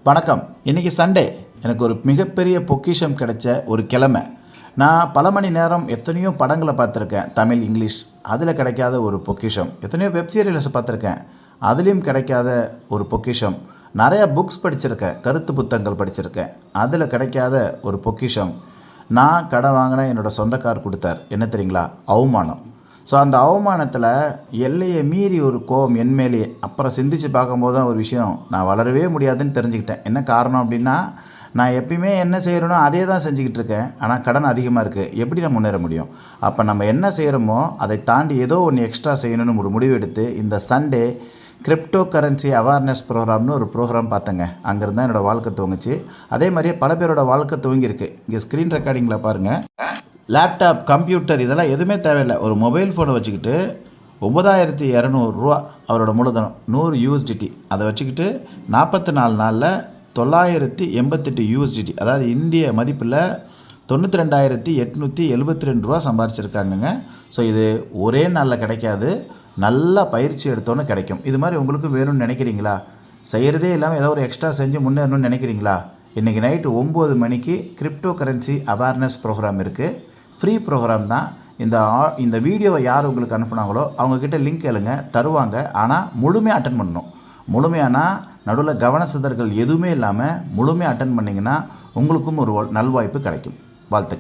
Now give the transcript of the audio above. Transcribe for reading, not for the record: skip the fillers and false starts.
வணக்கம். இன்றைக்கி சண்டே. எனக்கு ஒரு மிகப்பெரிய பொக்கிஷம் கிடைச்ச ஒரு கிழமை. நான் பல மணி நேரம் எத்தனையோ படங்களை பார்த்துருக்கேன், தமிழ், இங்கிலீஷ். அதில் கிடைக்காத ஒரு பொக்கிஷம். எத்தனையோ வெப் சீரியல்ஸ் பார்த்துருக்கேன், அதுலேயும் கிடைக்காத ஒரு பொக்கிஷம். நிறையா புக்ஸ் படிச்சிருக்கேன், கருத்து புத்தகங்கள் படிச்சிருக்கேன், அதில் கிடைக்காத ஒரு பொக்கிஷம். நான் கடன் வாங்கின என்னோடய சொந்தக்கார் கொடுத்தார். என்ன தெரியுங்களா? அவமானம். ஸோ அந்த அவமானத்தில் எல்லையை மீறி ஒரு கோபம் என் மேலேயே. அப்புறம் சிந்தித்து பார்க்கும்போது தான் ஒரு விஷயம், நான் வளரவே முடியாதுன்னு தெரிஞ்சுக்கிட்டேன். என்ன காரணம் அப்படின்னா, நான் எப்பயுமே என்ன செய்கிறேனோ அதே தான் செஞ்சுக்கிட்டு இருக்கேன். ஆனால் கடன் அதிகமாக இருக்குது, எப்படி நான் முன்னேற முடியும்? அப்போ நம்ம என்ன செய்கிறோமோ அதை தாண்டி ஏதோ ஒன்று எக்ஸ்ட்ரா செய்யணும்னு ஒரு முடிவு எடுத்து இந்த சண்டே கிரிப்டோ கரன்சி அவேர்னஸ் ப்ரோக்ராம்னு ஒரு ப்ரோக்ராம் பார்த்தேங்க. அங்கேருந்து தான் என்னோடய வாழ்க்கை துவங்குச்சு. அதே மாதிரியே பல பேரோட வாழ்க்கை துவங்கியிருக்கு. இங்கே ஸ்க்ரீன் ரெக்கார்டிங்கில் பாருங்கள். லேப்டாப், கம்ப்யூட்டர் இதெல்லாம் எதுவுமே தேவையில்லை. ஒரு மொபைல் ஃபோனை வச்சுக்கிட்டு 9200 ரூபா அவரோட மூலதனம், 100 USDT. அதை வச்சுக்கிட்டு 44 நாளில் 988 USDT, அதாவது இந்திய மதிப்பில் 92,872 ரூபா சம்பாரிச்சிருக்காங்கங்க. ஸோ இது ஒரே நாளில் கிடைக்காது, நல்லா பயிற்சி எடுத்தோன்னு கிடைக்கும். இது மாதிரி உங்களுக்கும் வேணும்னு நினைக்கிறீங்களா? செய்கிறதே இல்லாமல் ஏதோ ஒரு எக்ஸ்ட்ரா செஞ்சு முன்னேறணும்னு நினைக்கிறீங்களா? இன்றைக்கி நைட்டு 9 மணிக்கு கிரிப்டோ கரன்சி அவேர்னஸ் ப்ரோக்ராம் இருக்குது. ஃப்ரீ ப்ரோக்ராம் தான். இந்த வீடியோவை யார் உங்களுக்கு அனுப்புனாங்களோ அவங்கக்கிட்ட லிங்க் கேளுங்க, தருவாங்க. ஆனால் முழுமையாக அட்டன் பண்ணணும். முழுமையானா நடுவில் கவன சிதறல்கள் எதுவுமே இல்லாமல் முழுமையாக அட்டன் பண்ணிங்கன்னா உங்களுக்கும் ஒரு நல்வாய்ப்பு கிடைக்கும். வாழ்த்துக்கள்.